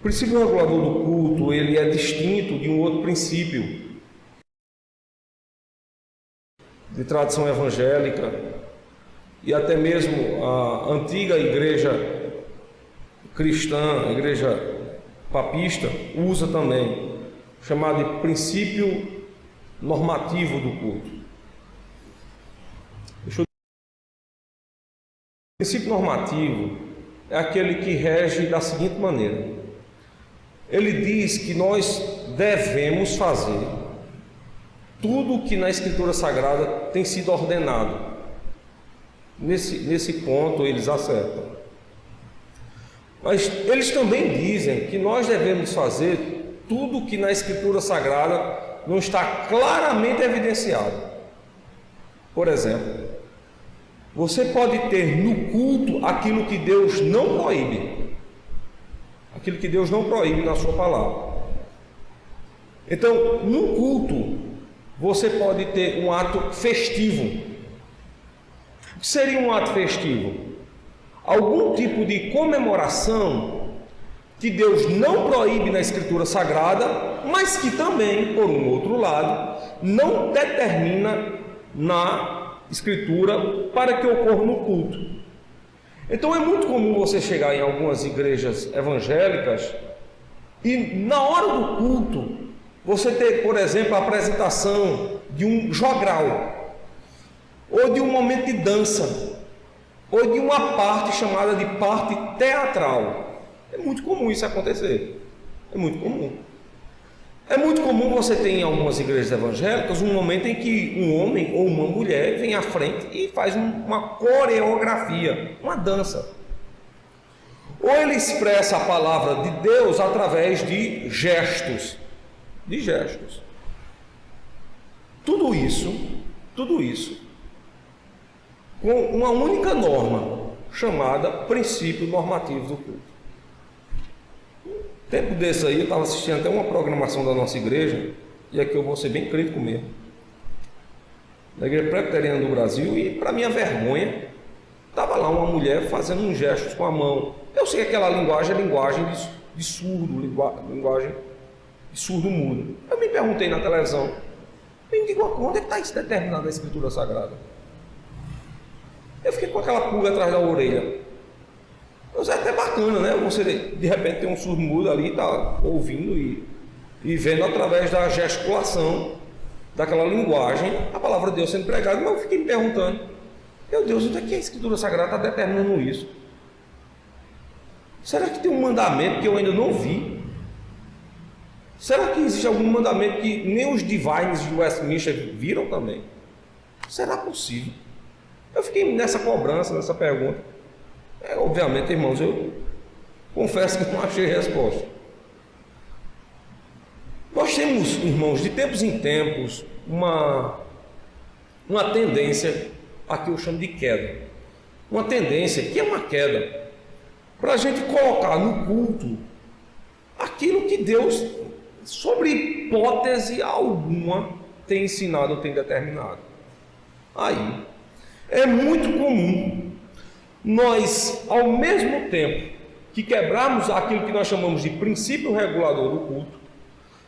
princípio regulador do culto, ele é distinto de um outro princípio de tradição evangélica e até mesmo a antiga igreja cristã, a igreja papista, usa também, chamado de princípio normativo do culto. O princípio normativo é aquele que rege da seguinte maneira: ele diz que nós devemos fazer tudo o que na Escritura Sagrada tem sido ordenado. Nesse ponto eles acertam. Mas eles também dizem que nós devemos fazer tudo o que na Escritura Sagrada não está claramente evidenciado. Por exemplo, você pode ter no culto aquilo que Deus não proíbe. Aquilo que Deus não proíbe na sua palavra. Então, no culto, você pode ter um ato festivo. O que seria um ato festivo? Algum tipo de comemoração que Deus não proíbe na Escritura Sagrada, mas que também, por um outro lado, não determina na Escritura para que ocorra no culto. Então é muito comum você chegar em algumas igrejas evangélicas e na hora do culto você ter, por exemplo, a apresentação de um jogral, ou de um momento de dança, ou de uma parte chamada de parte teatral. É muito comum isso acontecer. É muito comum. É muito comum você ter em algumas igrejas evangélicas um momento em que um homem ou uma mulher vem à frente e faz uma coreografia, uma dança. Ou ele expressa a palavra de Deus através de gestos. Tudo isso, com uma única norma, chamada princípio normativo do culto. Tempo desse aí, eu estava assistindo até uma programação da nossa igreja, e aqui eu vou ser bem crítico mesmo, da Igreja Presbiteriana do Brasil, e para minha vergonha, estava lá uma mulher fazendo uns gestos com a mão. Eu sei que aquela linguagem é linguagem de surdo, linguagem de surdo mudo. Eu me perguntei na televisão, eu digo, onde é que está isso determinado na Escritura Sagrada? Eu fiquei com aquela pulga atrás da orelha. Mas é até bacana, né? Você de repente tem um surdo mudo ali, está ouvindo e vendo através da gesticulação daquela linguagem a palavra de Deus sendo pregada. Mas eu fiquei me perguntando, meu Deus, onde é que a Escritura Sagrada está determinando isso? Será que tem um mandamento que eu ainda não vi? Será que existe algum mandamento que nem os divines de Westminster viram também? Será possível? Eu fiquei nessa cobrança, nessa pergunta. Obviamente, irmãos, eu confesso que não achei resposta. Nós temos, irmãos, de tempos em tempos, uma tendência, aqui eu chamo de queda. Uma tendência, que é uma queda, para a gente colocar no culto aquilo que Deus, sobre hipótese alguma, tem ensinado ou tem determinado. Aí, é muito comum nós, ao mesmo tempo que quebrarmos aquilo que nós chamamos de princípio regulador do culto,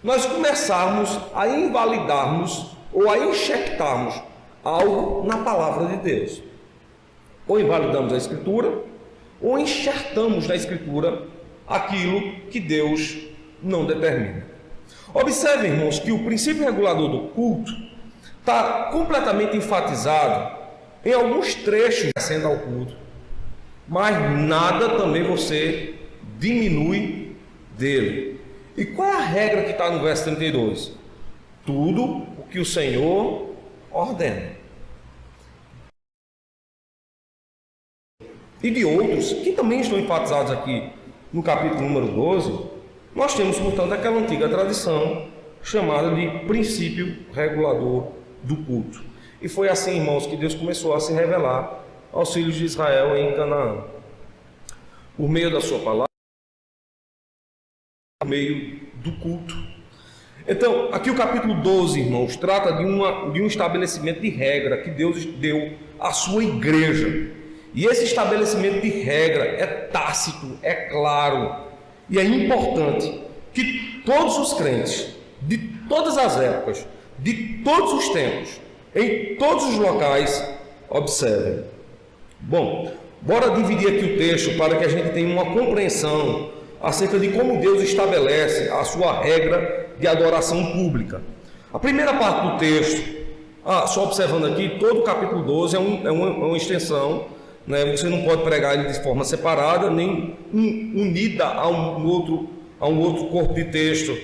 nós começarmos a invalidarmos ou a enxertarmos algo na palavra de Deus. Ou invalidamos a Escritura, ou enxertamos na Escritura aquilo que Deus não determina. Observe, irmãos, que o princípio regulador do culto está completamente enfatizado em alguns trechos sendo ao culto, mas nada também você diminui dele. E qual é a regra que está no verso 32? Tudo o que o Senhor ordena. E de outros, que também estão enfatizados aqui no capítulo número 12, nós temos, portanto, aquela antiga tradição chamada de princípio regulador do culto. E foi assim, irmãos, que Deus começou a se revelar aos filhos de Israel em Canaã, por meio da sua palavra, por meio do culto. Então, aqui o capítulo 12, irmãos, trata de um estabelecimento de regra que Deus deu à sua igreja. E esse estabelecimento de regra é tácito, é claro. E é importante que todos os crentes, de todas as épocas, de todos os tempos, em todos os locais, observem. Bom, bora dividir aqui o texto para que a gente tenha uma compreensão acerca de como Deus estabelece a sua regra de adoração pública. A primeira parte do texto, só observando aqui, todo o capítulo 12 é uma extensão, né? Você não pode pregar ele de forma separada, nem unida a um outro corpo de texto.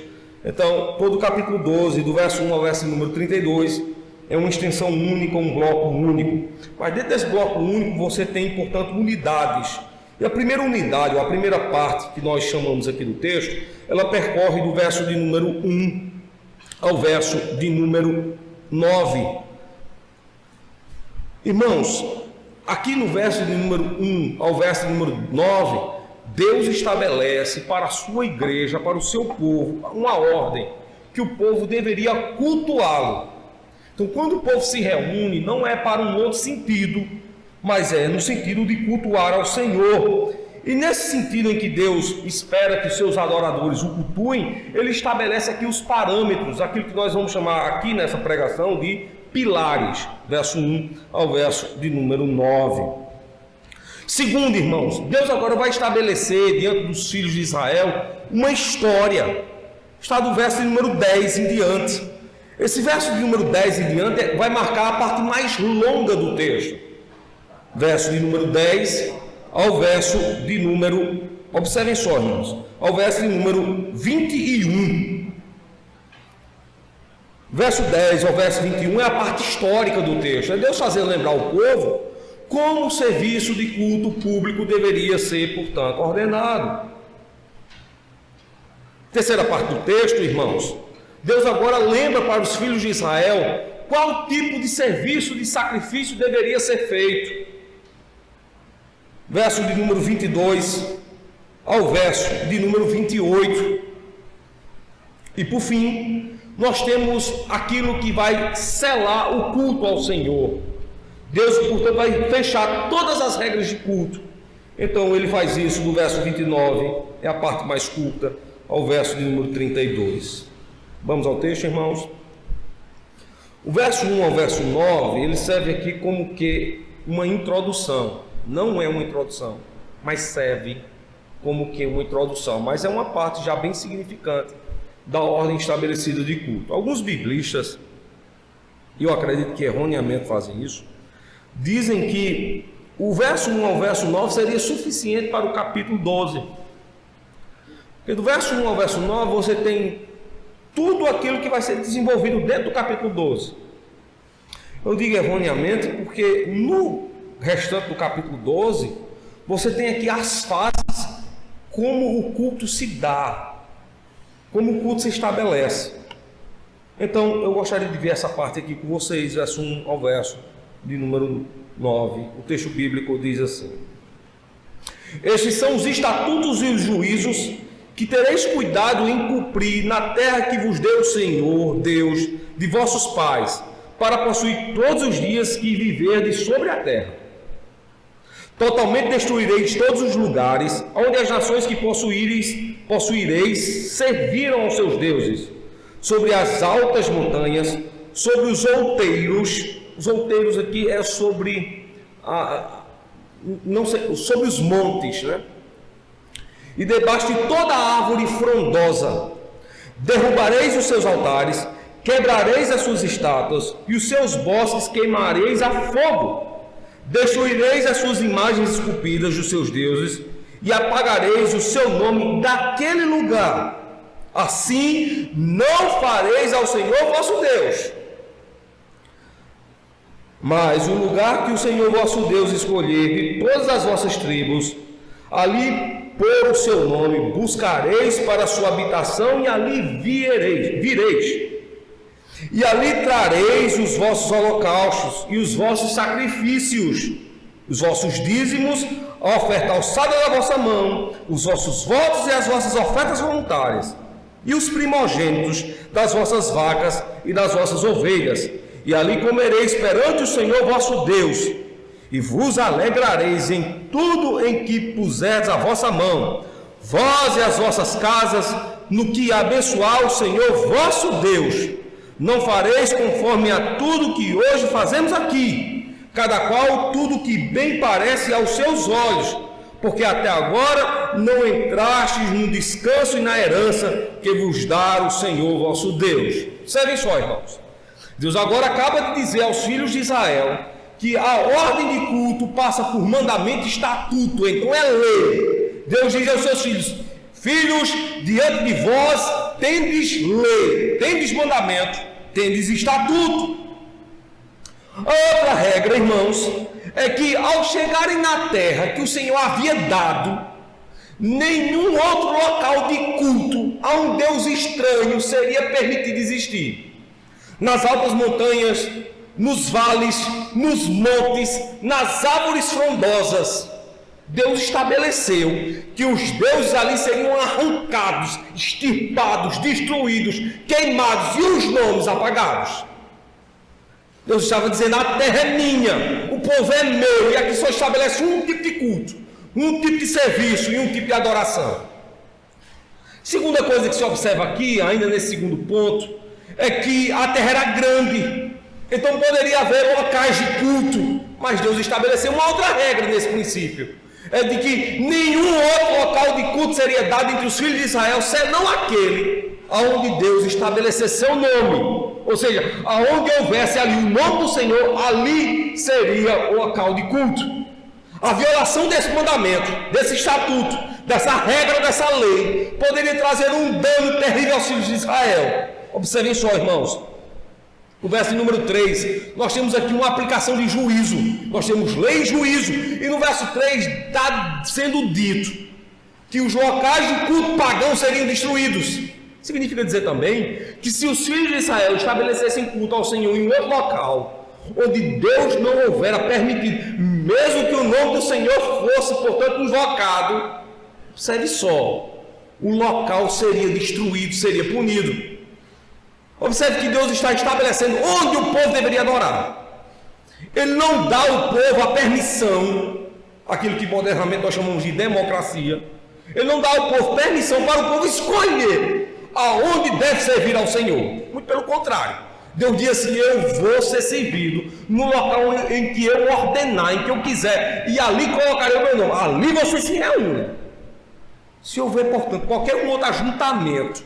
Então, todo o capítulo 12, do verso 1 ao verso número 32, é uma extensão única, um bloco único. Mas dentro desse bloco único, você tem, portanto, unidades. E a primeira unidade, ou a primeira parte que nós chamamos aqui do texto, ela percorre do verso de número 1 ao verso de número 9. Irmãos, aqui no verso de número 1 ao verso de número 9, Deus estabelece para a sua igreja, para o seu povo, uma ordem que o povo deveria cultuá-lo. Então, quando o povo se reúne, não é para um outro sentido, mas é no sentido de cultuar ao Senhor. E nesse sentido em que Deus espera que os seus adoradores o cultuem, ele estabelece aqui os parâmetros, aquilo que nós vamos chamar aqui nessa pregação de pilares, verso 1 ao verso de número 9. Segundo, irmãos, Deus agora vai estabelecer diante dos filhos de Israel uma história. Está do verso de número 10 em diante. Esse verso de número 10 em diante vai marcar a parte mais longa do texto. Verso de número 10 ao verso de número, observem só, irmãos, ao verso de número 21. Verso 10 ao verso 21 é a parte histórica do texto. É Deus fazendo lembrar o povo como o serviço de culto público deveria ser, portanto, ordenado. Terceira parte do texto, irmãos, Deus agora lembra para os filhos de Israel qual tipo de serviço, de sacrifício deveria ser feito. Verso de número 22 ao verso de número 28. E por fim, nós temos aquilo que vai selar o culto ao Senhor. Deus, portanto, vai fechar todas as regras de culto. Então ele faz isso do verso 29, é a parte mais curta, ao verso de número 32. Vamos ao texto, irmãos. O verso 1 ao verso 9, ele serve aqui como que uma introdução. Não é uma introdução, mas serve como que uma introdução. Mas é uma parte já bem significante da ordem estabelecida de culto. Alguns biblistas, e eu acredito que erroneamente fazem isso, dizem que o verso 1 ao verso 9 seria suficiente para o capítulo 12. Porque do verso 1 ao verso 9 você tem tudo aquilo que vai ser desenvolvido dentro do capítulo 12. Eu digo erroneamente porque no restante do capítulo 12, você tem aqui as fases, como o culto se dá, como o culto se estabelece. Então eu gostaria de ver essa parte aqui com vocês, verso 1 ao verso de número 9. O texto bíblico diz assim: estes são os estatutos e os juízos que tereis cuidado em cumprir na terra que vos deu o Senhor, Deus de vossos pais, para possuir todos os dias que viverdes sobre a terra. Totalmente destruireis todos os lugares onde as nações que possuireis serviram aos seus deuses, sobre as altas montanhas, sobre os outeiros aqui é sobre sobre os montes, né? E debaixo de toda árvore frondosa, derrubareis os seus altares, quebrareis as suas estátuas, e os seus bosques queimareis a fogo. Destruireis as suas imagens esculpidas dos seus deuses, e apagareis o seu nome daquele lugar. Assim não fareis ao Senhor vosso Deus. Mas o lugar que o Senhor vosso Deus escolher de todas as vossas tribos, ali por o seu nome buscareis para a sua habitação, e ali vireis. E ali trareis os vossos holocaustos e os vossos sacrifícios, os vossos dízimos, a oferta alçada da vossa mão, os vossos votos e as vossas ofertas voluntárias, e os primogênitos das vossas vacas e das vossas ovelhas. E ali comereis perante o Senhor vosso Deus, e vos alegrareis em tudo em que puserdes a vossa mão. vós e as vossas casas, no que abençoar o Senhor vosso Deus. Não fareis conforme a tudo que hoje fazemos aqui, cada qual tudo que bem parece aos seus olhos, porque até agora não entrastes no descanso e na herança que vos dá o Senhor vosso Deus. Observem só, irmãos. Deus agora acaba de dizer aos filhos de Israel que a ordem de culto passa por mandamento e estatuto, então é lei. Deus diz aos seus filhos: filhos, diante de vós tendes lei, tendes mandamento, tendes estatuto. A outra regra, irmãos, é que ao chegarem na terra que o Senhor havia dado, nenhum outro local de culto a um Deus estranho seria permitido existir. Nas altas montanhas, nos vales, nos montes, nas árvores frondosas, Deus estabeleceu que os deuses ali seriam arrancados, extirpados, destruídos, queimados e os nomes apagados. Deus estava dizendo: a terra é minha, o povo é meu, e aqui só estabelece um tipo de culto, um tipo de serviço e um tipo de adoração. Segunda coisa que se observa aqui, ainda nesse segundo ponto, é que a terra era grande, então poderia haver locais de culto, mas Deus estabeleceu uma outra regra nesse princípio, é de que nenhum outro local de culto seria dado entre os filhos de Israel, senão aquele aonde Deus estabelecesse seu nome. Ou seja, aonde houvesse ali o nome do Senhor, ali seria o local de culto. A violação desse mandamento, desse estatuto, dessa regra, dessa lei, poderia trazer um dano terrível aos filhos de Israel. Observem só, irmãos, o verso número 3, nós temos aqui uma aplicação de juízo. Nós temos lei e juízo, e no verso 3 está sendo dito que os locais de culto pagão seriam destruídos. Significa dizer também que se os filhos de Israel estabelecessem culto ao Senhor em outro local, onde Deus não houvera permitido, mesmo que o nome do Senhor fosse, portanto, invocado, observe só, o local seria destruído, seria punido. Observe que Deus está estabelecendo onde o povo deveria adorar. Ele não dá ao povo a permissão, aquilo que modernamente nós chamamos de democracia. Ele não dá ao povo permissão para o povo escolher aonde deve servir ao Senhor. Muito pelo contrário, Deus diz assim: eu vou ser servido no local em que eu ordenar, em que eu quiser, e ali colocarei o meu nome, ali você se reúne. Se houver, portanto, qualquer um outro ajuntamento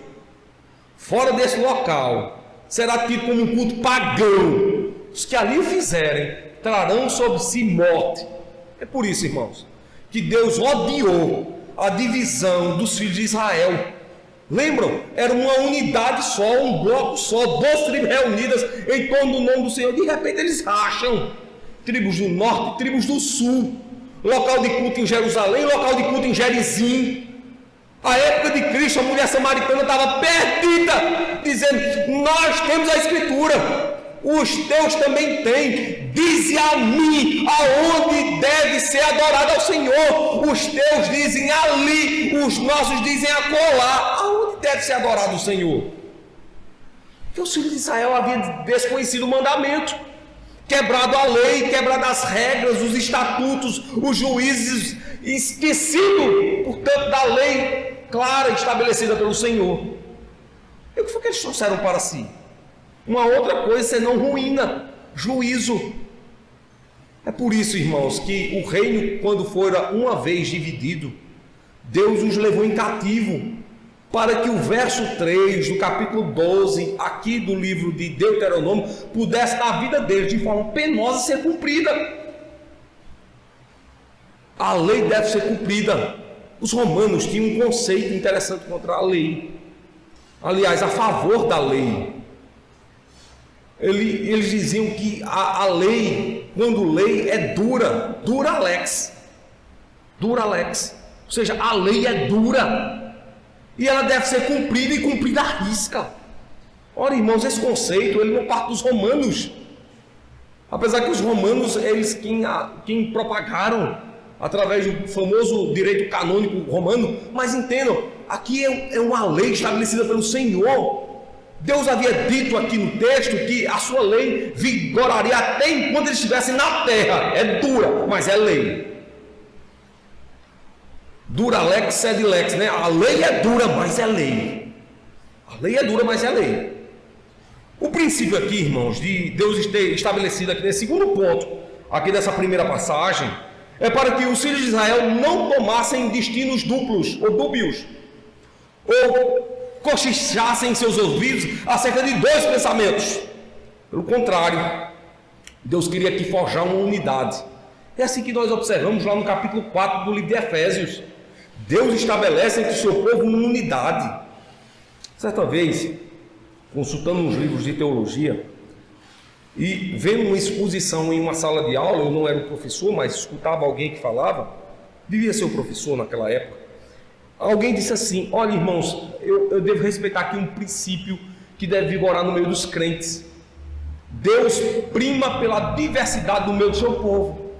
fora desse local, será tido como um culto pagão. Os que ali o fizerem trarão sobre si morte. É por isso, irmãos, que Deus odiou a divisão dos filhos de Israel. Lembram? Era uma unidade só, um bloco só, 12 tribos reunidas em torno do nome do Senhor. De repente eles racham. Tribos do norte, tribos do sul. Local de culto em Jerusalém, local de culto em Gerizim. A época de Cristo, a mulher samaritana estava perdida, dizendo: nós temos a Escritura, os teus também têm. Dize a mim aonde deve ser adorado ao Senhor. Os teus dizem ali, os nossos dizem acolá. Aonde deve ser adorado o Senhor? Porque os filhos de Israel haviam desconhecido o mandamento, quebrado a lei, quebrado as regras, os estatutos, os juízes, esquecido, portanto, da lei clara estabelecida pelo Senhor. E o que foi que eles trouxeram para si? Uma outra coisa senão ruína, juízo. É por isso, irmãos, que o reino, quando fora uma vez dividido, Deus os levou em cativo, para que o verso 3 do capítulo 12, aqui do livro de Deuteronômio, pudesse na vida deles, de forma penosa, ser cumprida. A lei deve ser cumprida. Os romanos tinham um conceito interessante contra a lei, aliás, a favor da lei. Eles diziam que a lei, quando lei é dura, dura lex, ou seja, a lei é dura, e ela deve ser cumprida e cumprida à risca. Ora, irmãos, esse conceito, ele não parte dos romanos, apesar que os romanos, eles quem propagaram, através do famoso direito canônico romano, mas entendam, aqui é uma lei estabelecida pelo Senhor. Deus havia dito aqui no texto que a sua lei vigoraria até enquanto eles estivessem na terra. É dura, mas é lei. Dura lex sed lex, né? A lei é dura, mas é lei. A lei é dura, mas é lei. O princípio aqui, irmãos, de Deus ter estabelecido aqui nesse segundo ponto, aqui dessa primeira passagem, é para que os filhos de Israel não tomassem destinos duplos ou dúbios, ou cochichassem em seus ouvidos acerca de dois pensamentos. Pelo contrário, Deus queria aqui forjar uma unidade. É assim que nós observamos lá no capítulo 4 do livro de Efésios. Deus estabelece entre o seu povo uma unidade. Certa vez, consultando uns livros de teologia e vendo uma exposição em uma sala de aula, eu não era o professor, mas escutava alguém que falava, devia ser o professor naquela época. Alguém disse assim: olha, irmãos, eu devo respeitar aqui um princípio que deve vigorar no meio dos crentes. Deus prima pela diversidade do meio do seu povo.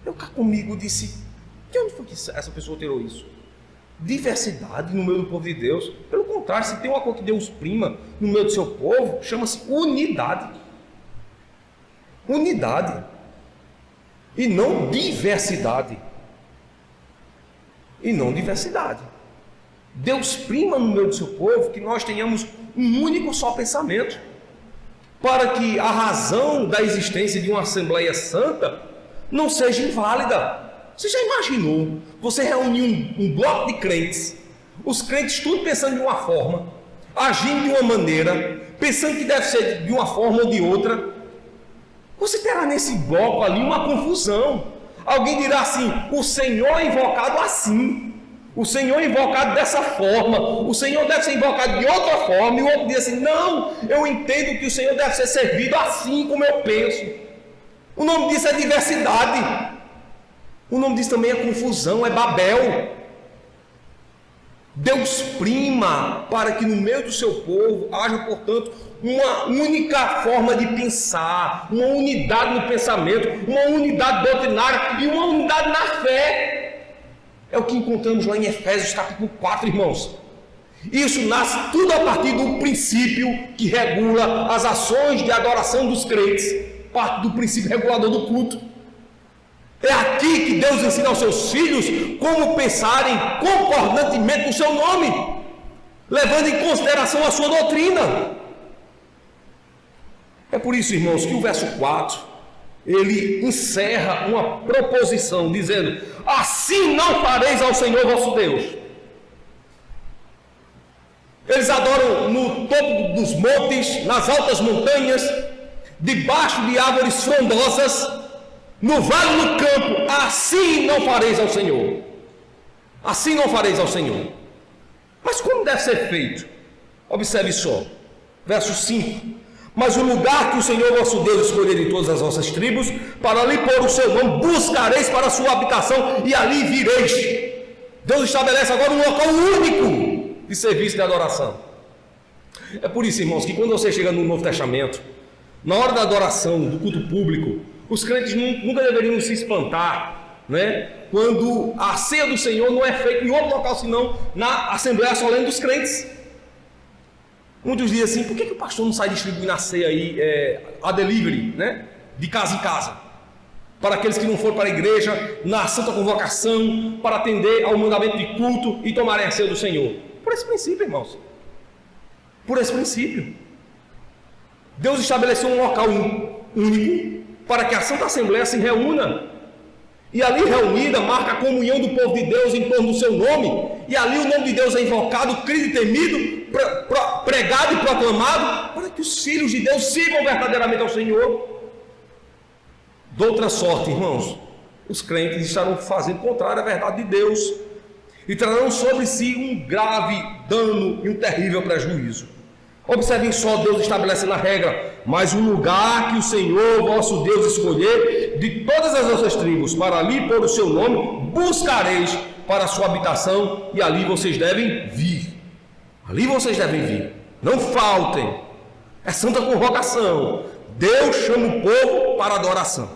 Eu cá comigo disse: de onde foi que essa pessoa tirou isso? Diversidade no meio do povo de Deus? Pelo contrário, se tem uma coisa que Deus prima no meio do seu povo, chama-se unidade. Unidade. E não diversidade. E não diversidade. Deus prima no meio do seu povo que nós tenhamos um único só pensamento, para que a razão da existência de uma Assembleia Santa não seja inválida. Você já imaginou? Você reunir um bloco de crentes, os crentes tudo pensando de uma forma, agindo de uma maneira, pensando que deve ser de uma forma ou de outra. Você terá nesse bloco ali uma confusão. Alguém dirá assim: o Senhor é invocado assim, o Senhor é invocado dessa forma, o Senhor deve ser invocado de outra forma, e o outro diz assim: não, eu entendo que o Senhor deve ser servido assim como eu penso. O nome disso é diversidade. O nome disso também é confusão, é Babel. Deus prima para que no meio do seu povo haja, portanto, uma única forma de pensar, uma unidade no pensamento, uma unidade doutrinária e uma unidade na fé. É o que encontramos lá em Efésios capítulo 4, irmãos. Isso nasce tudo a partir do princípio que regula as ações de adoração dos crentes, parte do princípio regulador do culto. É aqui que Deus ensina aos seus filhos como pensarem concordantemente no seu nome, levando em consideração a sua doutrina. É por isso, irmãos, que o verso 4, ele encerra uma proposição, dizendo: assim não fareis ao Senhor vosso Deus. Eles adoram no topo dos montes, nas altas montanhas, debaixo de árvores frondosas, no vale do campo. Assim não fareis ao Senhor. Assim não fareis ao Senhor. Mas como deve ser feito? Observe só, verso 5: mas o lugar que o Senhor vosso Deus escolher de todas as vossas tribos, para ali pôr o seu nome, buscareis para a sua habitação, e ali vireis. Deus estabelece agora um local único de serviço e de adoração. É por isso, irmãos, que quando você chega no Novo Testamento, na hora da adoração, do culto público, os crentes nunca deveriam se espantar, né, quando a ceia do Senhor não é feita em outro local senão na Assembleia Solene dos crentes. Muitos dizem assim: por que o pastor não sai distribuindo a ceia aí, a delivery, né, de casa em casa, para aqueles que não foram para a igreja, na santa convocação, para atender ao mandamento de culto e tomarem a ceia do Senhor? Por esse princípio, irmãos. Por esse princípio. Deus estabeleceu um local único para que a Santa Assembleia se reúna, e ali reunida marca a comunhão do povo de Deus em torno do seu nome, e ali o nome de Deus é invocado, crido e temido, pregado e proclamado, para que os filhos de Deus sirvam verdadeiramente ao Senhor. De outra sorte, irmãos, os crentes estarão fazendo contrário à verdade de Deus, e trarão sobre si um grave dano e um terrível prejuízo. Observem só, Deus estabelecendo a regra: mas o lugar que o Senhor vosso Deus escolher de todas as vossas tribos, para ali pôr o seu nome, buscareis para a sua habitação, e ali vocês devem vir. Ali vocês devem vir, não faltem. É santa convocação. Deus chama o povo para adoração.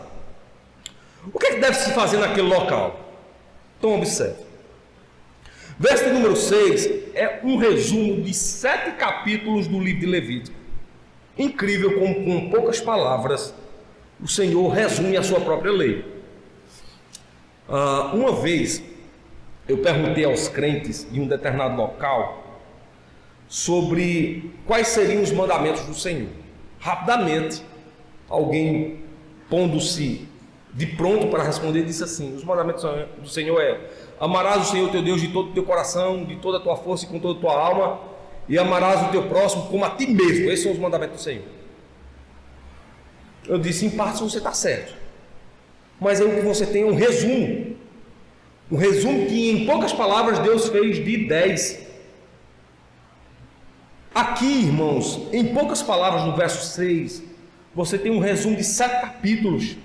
O que é que deve se fazer naquele local? Então observe. Verso número 6 é um resumo de 7 capítulos do livro de Levítico. Incrível como com poucas palavras o Senhor resume a sua própria lei. Uma vez eu perguntei aos crentes de um determinado local sobre quais seriam os mandamentos do Senhor. Rapidamente, alguém pondo-se de pronto para responder, disse assim: os mandamentos do Senhor é: amarás o Senhor teu Deus de todo o teu coração, de toda a tua força e com toda a tua alma, e amarás o teu próximo como a ti mesmo. Esses são os mandamentos do Senhor. Eu disse: em parte você está certo, mas aí o que você tem é um resumo que em poucas palavras Deus fez de 10. Aqui, irmãos, em poucas palavras, no verso 6, você tem um resumo de 7 capítulos.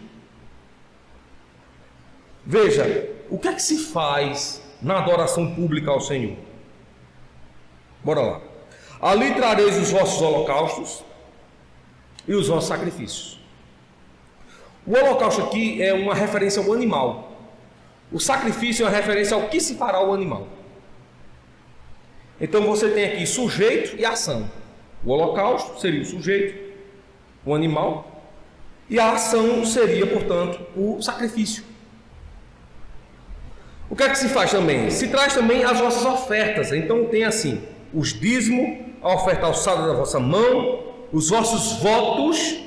Veja, o que é que se faz na adoração pública ao Senhor? Bora lá. Ali trareis os vossos holocaustos e os vossos sacrifícios. O holocausto aqui é uma referência ao animal. O sacrifício é uma referência ao que se fará ao animal. Então você tem aqui sujeito e ação. O holocausto seria o sujeito, o animal, e a ação seria, portanto, o sacrifício. O que é que se faz também? Se traz também as vossas ofertas. Então tem assim: os dízimos, a oferta alçada da vossa mão, os vossos votos,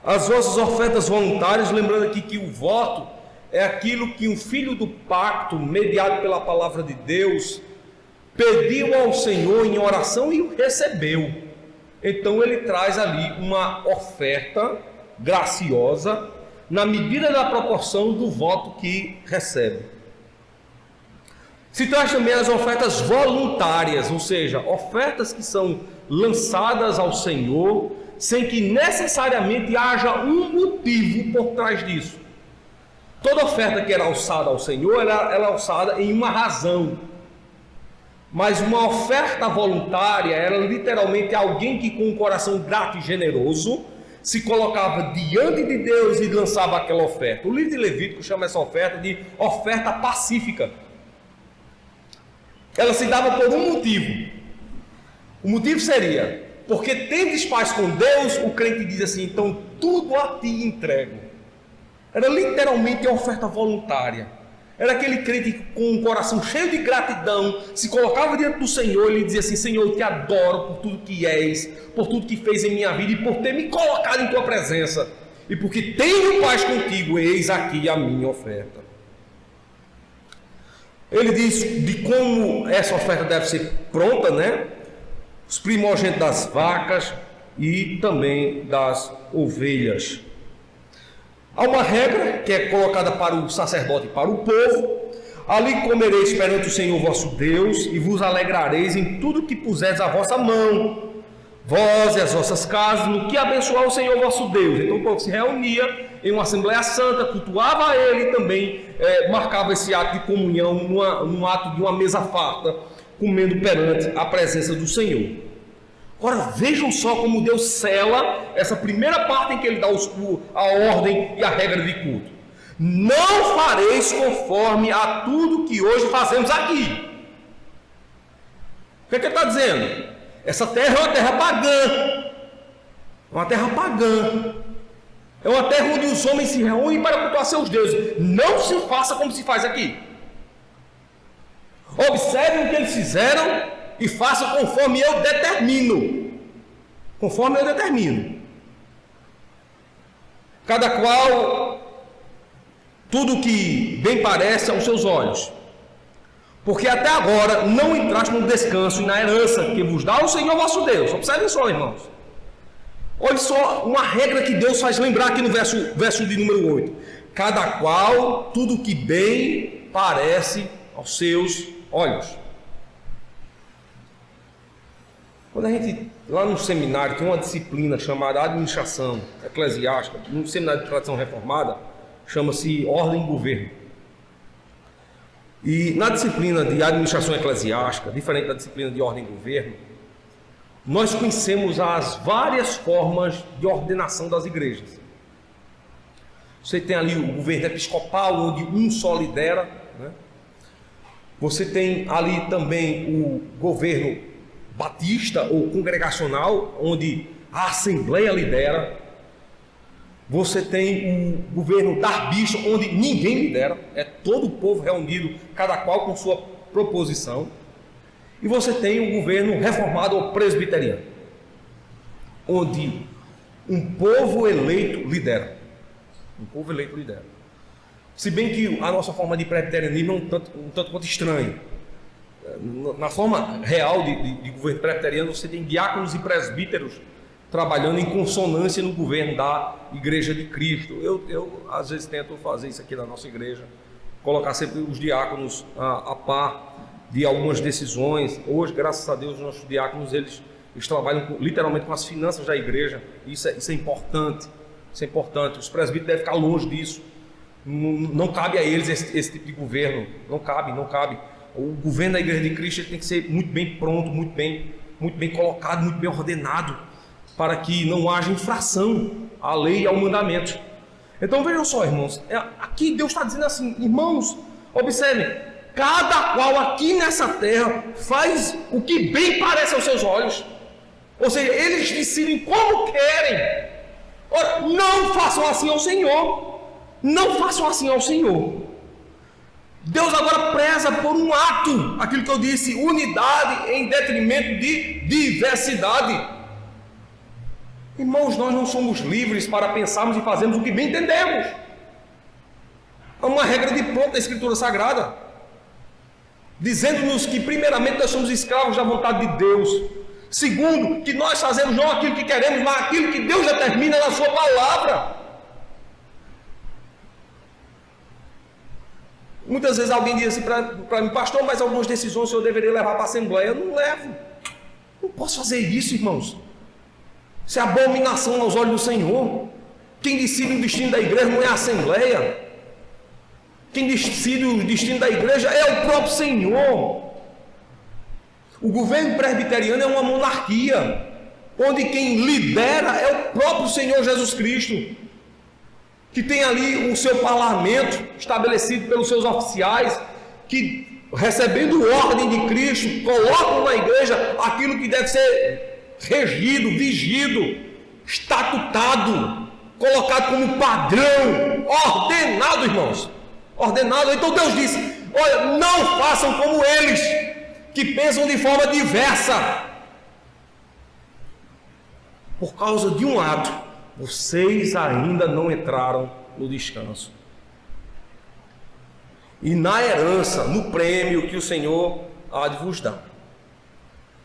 as vossas ofertas voluntárias. Lembrando aqui que o voto é aquilo que um filho do pacto, mediado pela palavra de Deus, pediu ao Senhor em oração e o recebeu. Então ele traz ali uma oferta graciosa na medida da proporção do voto que recebe. Se traz também as ofertas voluntárias, ou seja, ofertas que são lançadas ao Senhor sem que necessariamente haja um motivo por trás disso. Toda oferta que era alçada ao Senhor, ela é alçada em uma razão. Mas uma oferta voluntária era literalmente alguém que, com um coração grato e generoso, se colocava diante de Deus e lançava aquela oferta. O livro de Levítico chama essa oferta de oferta pacífica. Ela se dava por um motivo. O motivo seria: porque tendes paz com Deus, o crente diz assim, então tudo a ti entrego. Era literalmente a oferta voluntária. Era aquele crente que, com um coração cheio de gratidão, se colocava diante do Senhor e lhe dizia assim: Senhor, eu te adoro por tudo que és, por tudo que fez em minha vida e por ter me colocado em tua presença. E porque tenho paz contigo, eis aqui a minha oferta. Ele diz de como essa oferta deve ser pronta, né? Os primogênitos das vacas e também das ovelhas. Há uma regra que é colocada para o sacerdote e para o povo: ali comereis perante o Senhor vosso Deus e vos alegrareis em tudo que puseres a vossa mão, vós e as vossas casas, no que abençoar o Senhor vosso Deus. Então o povo se reunia em uma Assembleia Santa, cultuava a Ele e também marcava esse ato de comunhão num ato de uma mesa farta, comendo perante a presença do Senhor. Agora vejam só como Deus sela essa primeira parte em que Ele dá a ordem e a regra de culto: não fareis conforme a tudo que hoje fazemos aqui. O que é que Ele está dizendo? Essa terra é uma terra pagã. Uma terra pagã. É uma terra onde os homens se reúnem para cultuar seus deuses. Não se faça como se faz aqui. Observem o que eles fizeram e façam conforme eu determino. Conforme eu determino. Cada qual, tudo que bem parece aos seus olhos. Porque até agora não entraste no descanso e na herança que vos dá o Senhor vosso Deus. Observem só, irmãos. Olha só uma regra que Deus faz lembrar aqui no verso de número 8. Cada qual, tudo que bem parece aos seus olhos. Quando a gente, lá no seminário, tem uma disciplina chamada Administração Eclesiástica, no seminário de tradição reformada, chama-se Ordem e Governo. E na disciplina de Administração Eclesiástica, diferente da disciplina de Ordem e Governo, nós conhecemos as várias formas de ordenação das igrejas. Você tem ali o governo episcopal, onde um só lidera, né? Você tem ali também o governo batista ou congregacional, onde a assembleia lidera. Você tem o governo darbista, onde ninguém lidera, é todo o povo reunido, cada qual com sua proposição. E você tem o governo reformado ou presbiteriano, onde um povo eleito lidera. Um povo eleito lidera. Se bem que a nossa forma de presbiterianismo é um tanto quanto estranha. Na forma real de governo presbiteriano, você tem diáconos e presbíteros trabalhando em consonância no governo da Igreja de Cristo. Eu às vezes tento fazer isso aqui na nossa igreja, colocar sempre os diáconos a par de algumas decisões. Hoje, graças a Deus, os nossos diáconos, eles trabalham literalmente com as finanças da igreja. Isso é importante. Isso é importante. Os presbíteros devem ficar longe disso. Não cabe a eles esse tipo de governo. Não cabe. O governo da Igreja de Cristo ele tem que ser muito bem pronto, muito bem colocado, muito bem ordenado, para que não haja infração à lei e ao mandamento. Então vejam só, irmãos, aqui Deus está dizendo assim, irmãos, observem, cada qual aqui nessa terra faz o que bem parece aos seus olhos. Ou seja, eles decidem como querem. Ora, não façam assim ao Senhor. Não façam assim ao Senhor. Deus agora preza por um ato, aquilo que eu disse, unidade em detrimento de diversidade. Irmãos, nós não somos livres para pensarmos e fazermos o que bem entendemos. Há uma regra de pronto da Escritura Sagrada, dizendo-nos que primeiramente nós somos escravos da vontade de Deus. Segundo, que nós fazemos não aquilo que queremos, mas aquilo que Deus determina na sua palavra. Muitas vezes alguém diz assim para mim, pastor, mas algumas decisões o senhor deveria levar para a Assembleia. Eu não levo. Não posso fazer isso, irmãos. Isso é abominação aos olhos do Senhor. Quem decide o destino da igreja não é a Assembleia. Quem decide o destino da igreja é o próprio Senhor. O governo presbiteriano é uma monarquia, onde quem lidera é o próprio Senhor Jesus Cristo, que tem ali o seu parlamento estabelecido pelos seus oficiais, que recebendo ordem de Cristo, colocam na igreja aquilo que deve ser regido, vigido, estatutado, colocado como padrão, ordenado, irmãos, ordenado. Então Deus disse, olha, não façam como eles, que pensam de forma diversa. Por causa de um ato, vocês ainda não entraram no descanso. E na herança, no prêmio que o Senhor há de vos dar.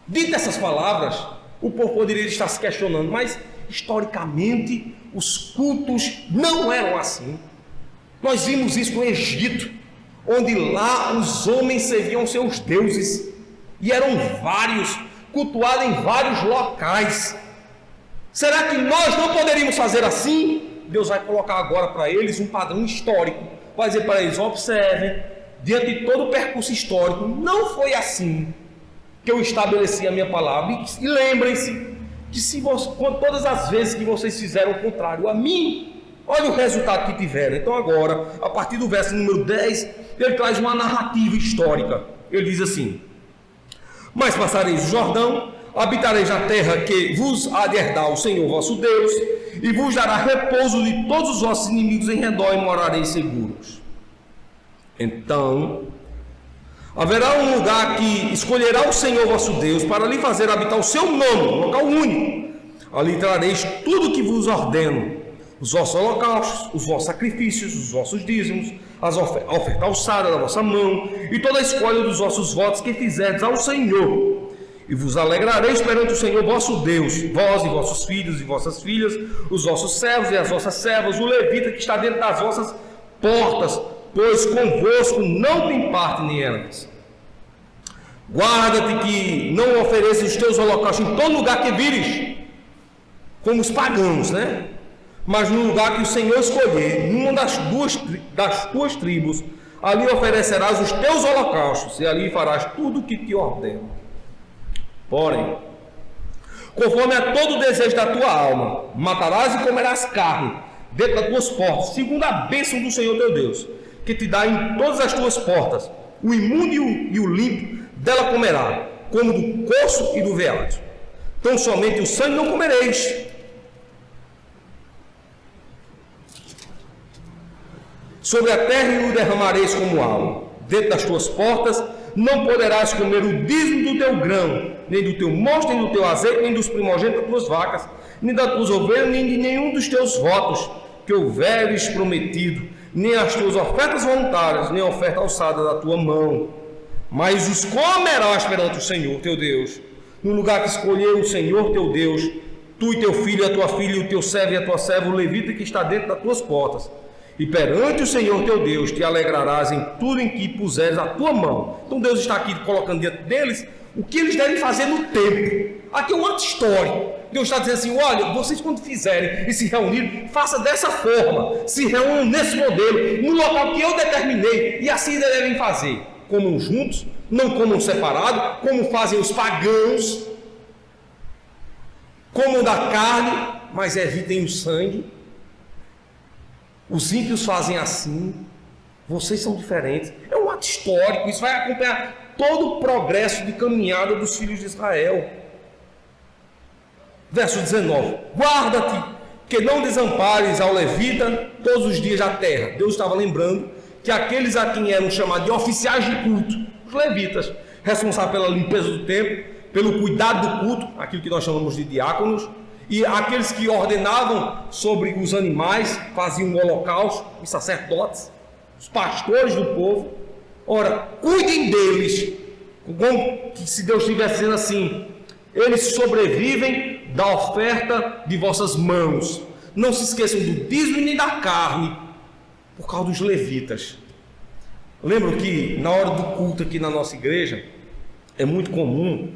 Dito essas palavras, o povo poderia estar se questionando, mas historicamente os cultos não eram assim. Nós vimos isso no Egito, onde lá os homens serviam seus deuses, e eram vários, cultuados em vários locais. Será que nós não poderíamos fazer assim? Deus vai colocar agora para eles um padrão histórico. Vai dizer para eles, observem, diante de todo o percurso histórico, não foi assim que eu estabeleci a minha palavra. E lembrem-se que todas as vezes que vocês fizeram o contrário a mim, olha o resultado que tiveram. Então agora, a partir do verso número 10, ele traz uma narrativa histórica. Ele diz assim, mas passareis o Jordão, habitareis na terra que vos há de herdar o Senhor vosso Deus, e vos dará repouso de todos os vossos inimigos em redor, e morareis seguros. Então haverá um lugar que escolherá o Senhor vosso Deus para lhe fazer habitar o seu nome, um local único. Ali trareis tudo o que vos ordeno, os vossos holocaustos, os vossos sacrifícios, os vossos dízimos, a oferta alçada da vossa mão, e toda a escolha dos vossos votos que fizerdes ao Senhor. E vos alegrareis perante o Senhor vosso Deus, vós e vossos filhos e vossas filhas, os vossos servos e as vossas servas, o levita que está dentro das vossas portas, pois convosco não tem parte nem herança. Guarda-te que não ofereças os teus holocaustos em todo lugar que vires, como os pagãos, né? Mas no lugar que o Senhor escolher, numa das tuas tribos, ali oferecerás os teus holocaustos, e ali farás tudo o que te ordeno. Porém, conforme a todo o desejo da tua alma, matarás e comerás carne dentro das tuas portas, segundo a bênção do Senhor teu Deus, que te dá em todas as tuas portas. O imundo e o limpo dela comerá, como do corço e do veado. Tão somente o sangue não comereis. Sobre a terra o derramareis como água. Dentro das tuas portas não poderás comer o dízimo do teu grão, nem do teu mosto, nem do teu azeite, nem dos primogênitos das tuas vacas, nem das tuas ovelhas, nem de nenhum dos teus votos que houveres prometido, nem as tuas ofertas voluntárias, nem a oferta alçada da tua mão. Mas os comerás perante o Senhor teu Deus, no lugar que escolheu o Senhor teu Deus, tu e teu filho, a tua filha, e o teu servo e a tua serva, o levita que está dentro das tuas portas. E perante o Senhor teu Deus te alegrarás em tudo em que puseres a tua mão. Então Deus está aqui colocando diante deles o que eles devem fazer no tempo. Aqui é um ato histórico. Deus está dizendo assim: olha, vocês quando fizerem e se reunirem, faça dessa forma, se reúnam nesse modelo, no local que eu determinei, e assim devem fazer. Comam juntos, não comam separado, como fazem os pagãos. Comam da carne, mas evitem o sangue. Os ímpios fazem assim. Vocês são diferentes. É um ato histórico. Isso vai acompanhar todo o progresso de caminhada dos filhos de Israel. Verso 19: guarda-te, que não desampares ao levita todos os dias da terra. Deus estava lembrando que aqueles a quem eram chamados de oficiais de culto, os levitas, responsáveis pela limpeza do templo, pelo cuidado do culto, aquilo que nós chamamos de diáconos, e aqueles que ordenavam sobre os animais, faziam o holocausto, os sacerdotes, os pastores do povo. Ora, cuidem deles, como se Deus estivesse dizendo assim: eles sobrevivem da oferta de vossas mãos. Não se esqueçam do dízimo nem da carne, por causa dos levitas. Lembro que na hora do culto aqui na nossa igreja, é muito comum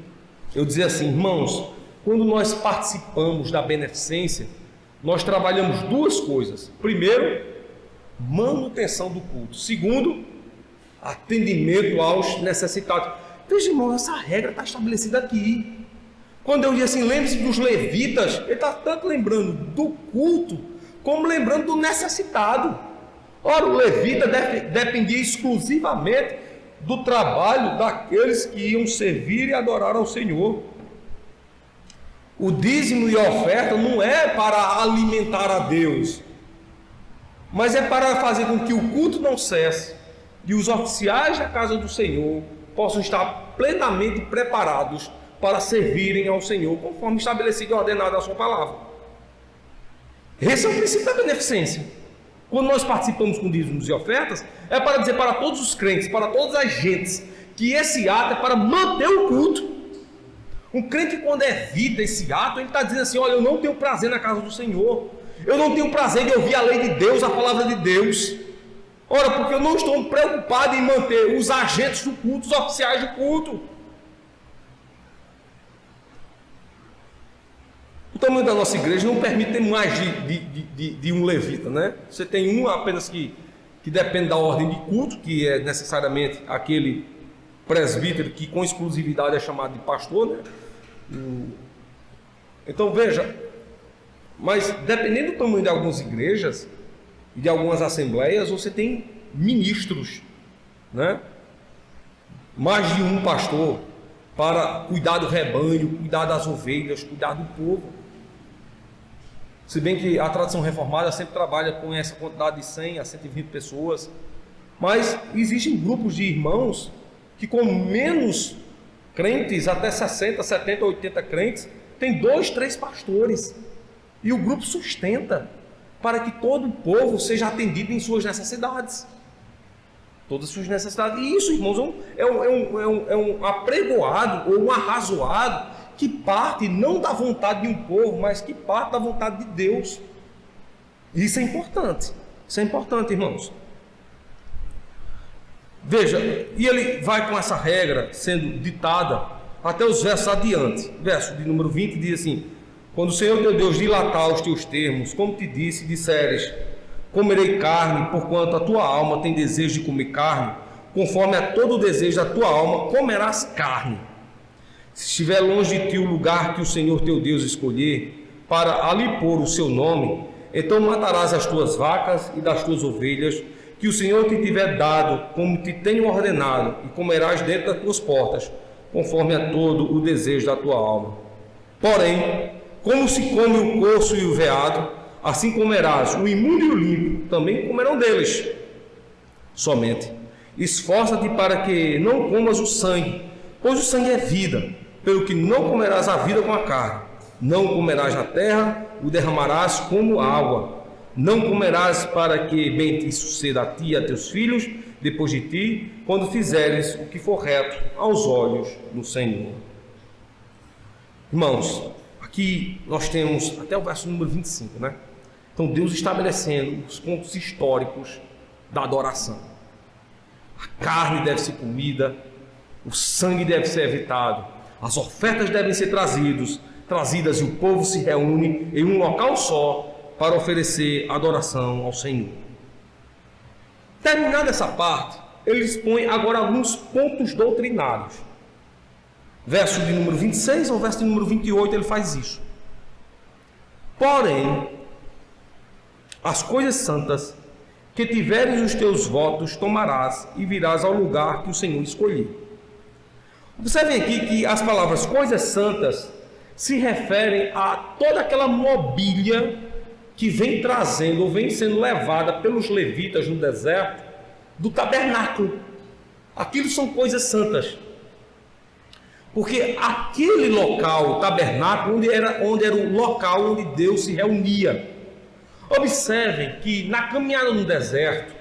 eu dizer assim: irmãos, quando nós participamos da beneficência, nós trabalhamos duas coisas. Primeiro, manutenção do culto. Segundo, atendimento aos necessitados. Veja, irmão, essa regra está estabelecida aqui. Quando eu digo assim, lembre-se dos levitas, ele está tanto lembrando do culto, como lembrando do necessitado. Ora, o levita dependia exclusivamente do trabalho daqueles que iam servir e adorar ao Senhor. O dízimo e a oferta não é para alimentar a Deus, mas é para fazer com que o culto não cesse e os oficiais da casa do Senhor possam estar plenamente preparados para servirem ao Senhor, conforme estabelecido e ordenado a sua palavra. Esse é o princípio da beneficência. Quando nós participamos com dízimos e ofertas, é para dizer para todos os crentes, para todas as gentes, que esse ato é para manter o culto. Um crente, quando evita esse ato, ele está dizendo assim: olha, eu não tenho prazer na casa do Senhor, eu não tenho prazer de ouvir a lei de Deus, a palavra de Deus. Ora, porque eu não estou preocupado em manter os agentes do culto, os oficiais do culto. O tamanho da nossa igreja não permite ter mais de um levita, né? Você tem um apenas que depende da ordem de culto, que é necessariamente aquele presbítero que com exclusividade é chamado de pastor, né? Então veja, mas dependendo do tamanho de algumas igrejas e de algumas assembleias, você tem ministros, né? Mais de um pastor para cuidar do rebanho, cuidar das ovelhas, cuidar do povo. Se bem que a tradição reformada sempre trabalha com essa quantidade de 100 a 120 pessoas, mas existem grupos de irmãos que com menos crentes, até 60, 70, 80 crentes, tem 2, 3 pastores, e o grupo sustenta para que todo o povo seja atendido em suas necessidades, todas as suas necessidades. E isso, irmãos, é um apregoado ou um arrazoado que parte não da vontade de um povo, mas que parte da vontade de Deus. Isso é importante. Isso é importante, irmãos. Veja, e ele vai com essa regra sendo ditada até os versos adiante. Verso de número 20 diz assim: quando o Senhor teu Deus dilatar os teus termos, como te disse, disseres: comerei carne, porquanto a tua alma tem desejo de comer carne, conforme a todo o desejo da tua alma, comerás carne. Se estiver longe de ti o lugar que o Senhor teu Deus escolher, para ali pôr o seu nome, então matarás as tuas vacas e das tuas ovelhas, que o Senhor te tiver dado, como te tenho ordenado, e comerás dentro das tuas portas, conforme a todo o desejo da tua alma. Porém, como se come o corço e o veado, assim comerás o imundo e o limpo, também comerão deles. somente. Esforça-te para que não comas o sangue, pois o sangue é vida, pelo que não comerás a vida com a carne. Não comerás na terra, o derramarás como água. Não comerás para que bem te suceda a ti e a teus filhos, depois de ti, quando fizeres o que for reto aos olhos do Senhor. Irmãos, aqui nós temos até o verso número 25, né? Então Deus estabelecendo os pontos históricos da adoração. A carne deve ser comida, o sangue deve ser evitado, as ofertas devem ser trazidas e o povo se reúne em um local só para oferecer adoração ao Senhor. Terminada essa parte, ele expõe agora alguns pontos doutrinários. Verso de número 26 ao verso de número 28 ele faz isso. Porém, as coisas santas que tiveres os teus votos tomarás e virás ao lugar que o Senhor escolher. Observem aqui que as palavras coisas santas se referem a toda aquela mobília que vem trazendo ou vem sendo levada pelos levitas no deserto do tabernáculo. Aquilo são coisas santas. Porque aquele local, o tabernáculo, onde era o local onde Deus se reunia. Observem que na caminhada no deserto,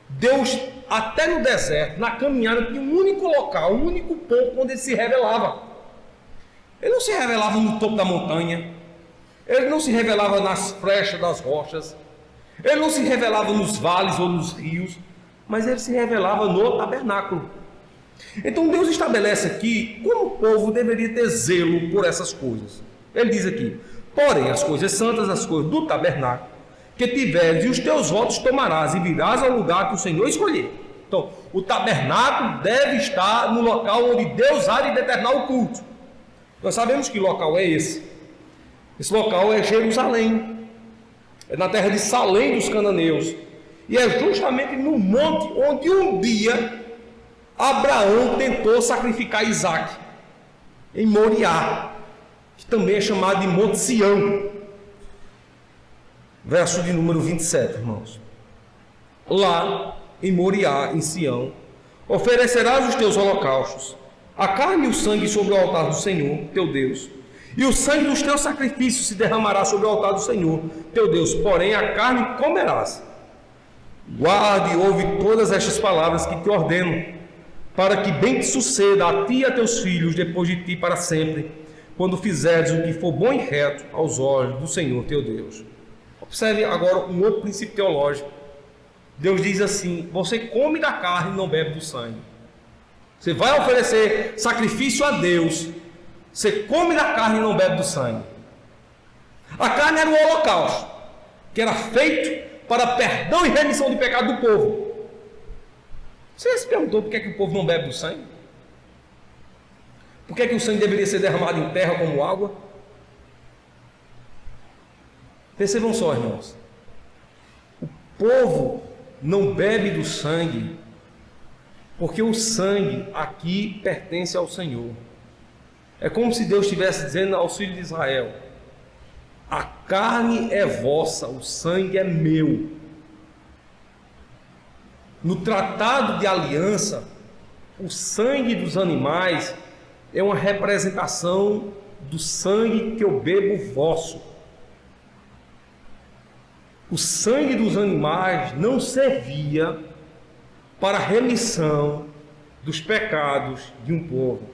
Deus, até no deserto, na caminhada, tinha um único local, um único ponto onde ele se revelava. Ele não se revelava no topo da montanha, ele não se revelava nas frechas das rochas, ele não se revelava nos vales ou nos rios, mas ele se revelava no tabernáculo. Então Deus estabelece aqui como o povo deveria ter zelo por essas coisas. Ele diz aqui: porém as coisas santas, as coisas do tabernáculo, que tiveres e os teus votos tomarás e virás ao lugar que o Senhor escolher. Então, o tabernáculo deve estar no local onde Deus há de determinar o culto. Nós sabemos que local é esse. Esse local é Jerusalém. É na terra de Salém dos cananeus. E é justamente no monte onde um dia Abraão tentou sacrificar Isaac, em Moriá, que também é chamado de Monte Sião. Verso de número 27, irmãos. Lá, em Moriá, em Sião, oferecerás os teus holocaustos, a carne e o sangue sobre o altar do Senhor, teu Deus, e o sangue dos teus sacrifícios se derramará sobre o altar do Senhor, teu Deus, porém a carne comerás. Guarde e ouve todas estas palavras que te ordeno, para que bem te suceda a ti e a teus filhos depois de ti para sempre, quando fizeres o que for bom e reto aos olhos do Senhor teu Deus. Observe agora um outro princípio teológico. Deus diz assim: você come da carne e não bebe do sangue. Você vai oferecer sacrifício a Deus, você come da carne e não bebe do sangue. A carne era o holocausto, que era feito para perdão e remissão de pecado do povo. Você se perguntou por que o povo não bebe do sangue? Por que o sangue deveria ser derramado em terra como água? Percebam só, irmãos. O povo não bebe do sangue porque o sangue aqui pertence ao Senhor. É como se Deus estivesse dizendo aos filhos de Israel: a carne é vossa, o sangue é meu. No tratado de aliança, o sangue dos animais é uma representação do sangue que eu bebo vosso. O sangue dos animais não servia para a remissão dos pecados de um povo.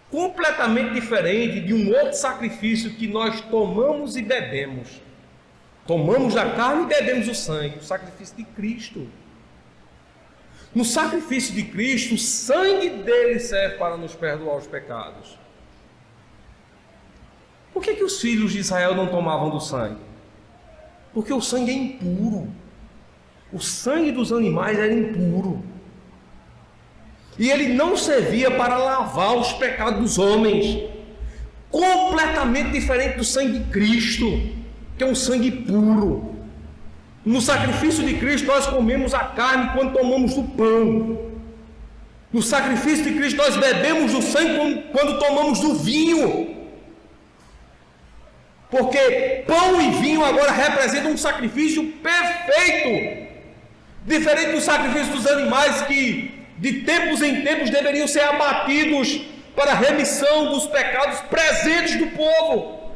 Completamente diferente de um outro sacrifício que nós tomamos e bebemos. Tomamos a carne e bebemos o sangue, o sacrifício de Cristo. No sacrifício de Cristo, o sangue dele serve para nos perdoar os pecados. Por que os filhos de Israel não tomavam do sangue? Porque o sangue é impuro. O sangue dos animais era impuro. E ele não servia para lavar os pecados dos homens. Completamente diferente do sangue de Cristo, que é um sangue puro. No sacrifício de Cristo nós comemos a carne quando tomamos do pão. No sacrifício de Cristo nós bebemos do sangue quando tomamos do vinho. Porque pão e vinho agora representam um sacrifício perfeito Diferente do sacrifício dos animais que de tempos em tempos deveriam ser abatidos para a remissão dos pecados presentes do povo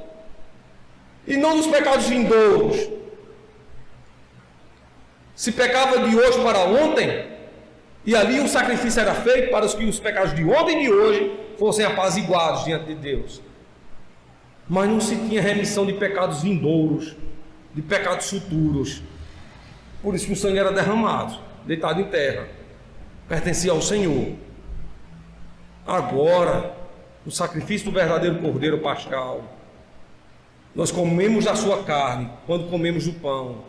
e não dos pecados vindouros. Se pecava de hoje para ontem, e ali o sacrifício era feito para que os pecados de ontem e de hoje fossem apaziguados diante de Deus. Mas não se tinha remissão de pecados vindouros, de pecados futuros. Por isso que o sangue era derramado, deitado em terra, pertencia ao Senhor. Agora, o sacrifício do verdadeiro Cordeiro Pascal, nós comemos da sua carne quando comemos o pão,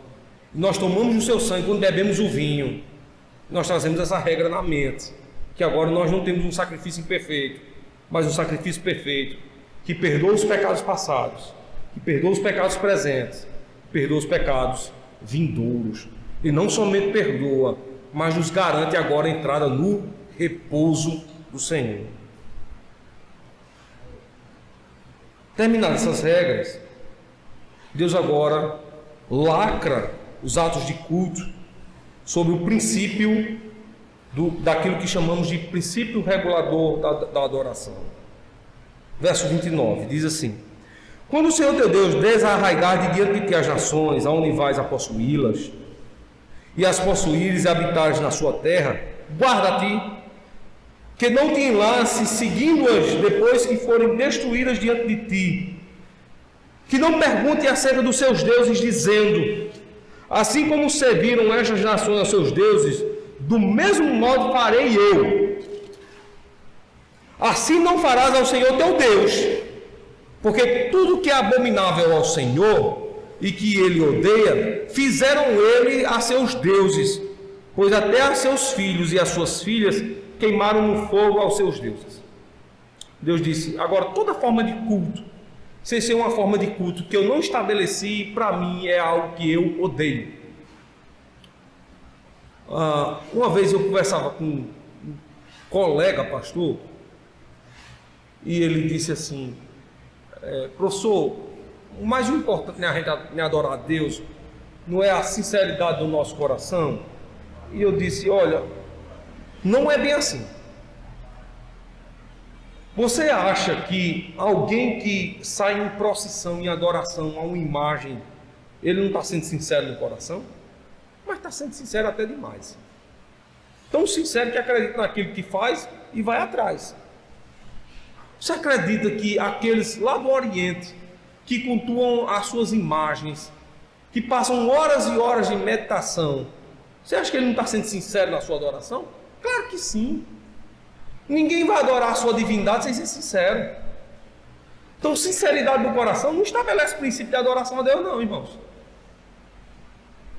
nós tomamos o seu sangue quando bebemos o vinho. Nós trazemos essa regra na mente, que agora nós não temos um sacrifício imperfeito, mas um sacrifício perfeito, que perdoa os pecados passados, que perdoa os pecados presentes, que perdoa os pecados vindouros. E não somente perdoa, mas nos garante agora a entrada no repouso do Senhor. Terminadas essas regras, Deus agora lacra os atos de culto sobre o princípio daquilo que chamamos de princípio regulador da adoração. Verso 29 diz assim: quando o Senhor teu Deus desarraigar de diante de ti as nações, aonde vais a possuí-las, e as possuíres e habitares na sua terra, guarda-te, que não te enlaces seguindo-as depois que forem destruídas diante de ti, que não pergunte acerca dos seus deuses, dizendo: assim como serviram estas nações aos seus deuses, do mesmo modo farei eu. Assim não farás ao Senhor teu Deus, porque tudo que é abominável ao Senhor e que ele odeia, fizeram ele a seus deuses, pois até a seus filhos e as suas filhas queimaram no fogo aos seus deuses. Deus disse: agora toda forma de culto, sem ser uma forma de culto que eu não estabeleci, para mim é algo que eu odeio. Uma vez eu conversava com um colega pastor, e ele disse assim: professor, o mais importante em adorar a Deus não é a sinceridade do nosso coração? E eu disse: olha, não é bem assim. Você acha que alguém que sai em procissão, em adoração a uma imagem, ele não está sendo sincero no coração? Mas está sendo sincero até demais. Tão sincero que acredita naquilo que faz e vai atrás. Você acredita que aqueles lá do Oriente, que cultuam as suas imagens, que passam horas e horas de meditação, você acha que ele não está sendo sincero na sua adoração? Claro que sim. Ninguém vai adorar a sua divindade sem ser sincero. Então, sinceridade do coração não estabelece princípio de adoração a Deus, não, irmãos.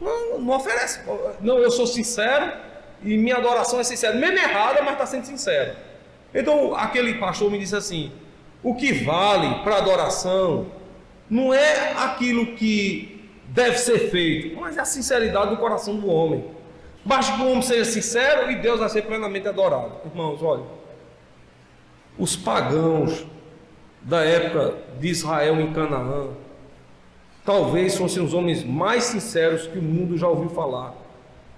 Não oferece. Não, eu sou sincero e minha adoração é sincera. Mesmo errada, mas está sendo sincero. Então, aquele pastor me disse assim: o que vale para adoração não é aquilo que deve ser feito, mas é a sinceridade do coração do homem. Basta que o homem seja sincero e Deus vai ser plenamente adorado. Irmãos, olha, os pagãos da época de Israel em Canaã talvez fossem os homens mais sinceros que o mundo já ouviu falar.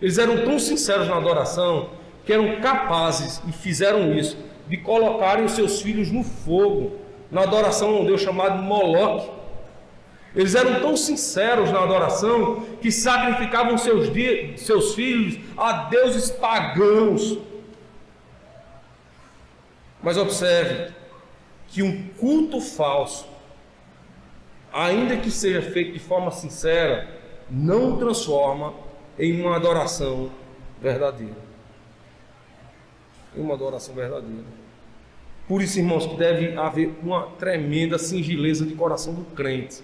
Eles eram tão sinceros na adoração que eram capazes, e fizeram isso, de colocarem os seus filhos no fogo, na adoração a um Deus chamado Moloque. Eles eram tão sinceros na adoração que sacrificavam seus filhos a deuses pagãos. Mas observe que um culto falso, ainda que seja feito de forma sincera, não transforma em uma adoração verdadeira. Em uma adoração verdadeira. Por isso, irmãos, que deve haver uma tremenda singeleza de coração do crente,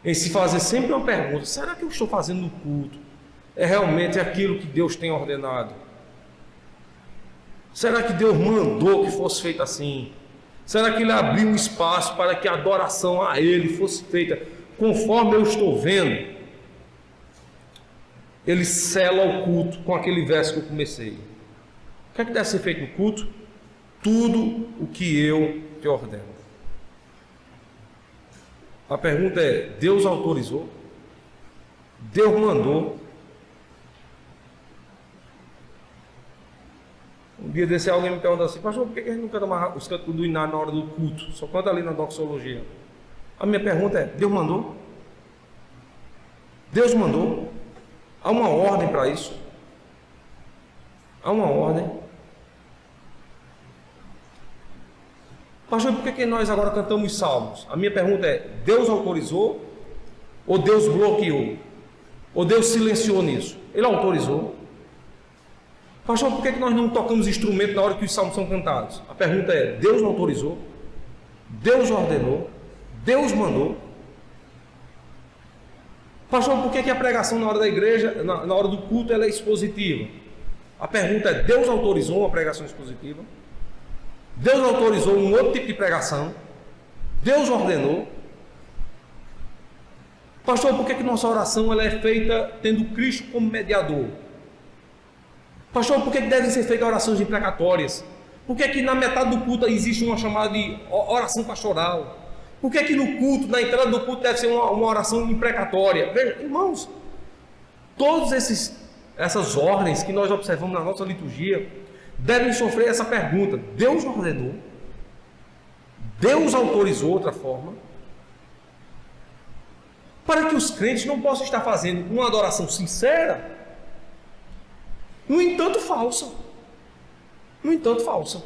em se fazer sempre uma pergunta: será que eu estou fazendo no culto é realmente aquilo que Deus tem ordenado? Será que Deus mandou que fosse feito assim? Será que Ele abriu um espaço para que a adoração a Ele fosse feita conforme eu estou vendo? Ele sela o culto com aquele verso que eu comecei. O que é que deve ser feito no culto? Tudo o que eu te ordeno. A pergunta é: Deus autorizou? Deus mandou? Um dia desse alguém me perguntou assim, pastor, por que a gente não canta mais os cantos do Iná na hora do culto? Só canta ali na doxologia. A minha pergunta é, Deus mandou? Deus mandou? Há uma ordem para isso? Há uma ordem. Pastor, por que nós agora cantamos salmos? A minha pergunta é, Deus autorizou? Ou Deus bloqueou? Ou Deus silenciou nisso? Ele autorizou. Pastor, por que nós não tocamos instrumento na hora que os salmos são cantados? A pergunta é, Deus autorizou? Deus ordenou? Deus mandou? Pastor, por que a pregação na hora da igreja, na hora do culto, ela é expositiva? A pergunta é, Deus autorizou uma pregação expositiva? Deus autorizou um outro tipo de pregação? Deus ordenou? Pastor, por que nossa oração ela é feita tendo Cristo como mediador? Pastor, por que devem ser feitas orações imprecatórias? Por que na metade do culto existe uma chamada de oração pastoral? Por que no culto, na entrada do culto, deve ser uma oração imprecatória? Veja, irmãos, todas essas ordens que nós observamos na nossa liturgia devem sofrer essa pergunta: Deus ordenou? Deus autorizou outra forma? Para que os crentes não possam estar fazendo uma adoração sincera, no entanto falsa. No entanto falsa.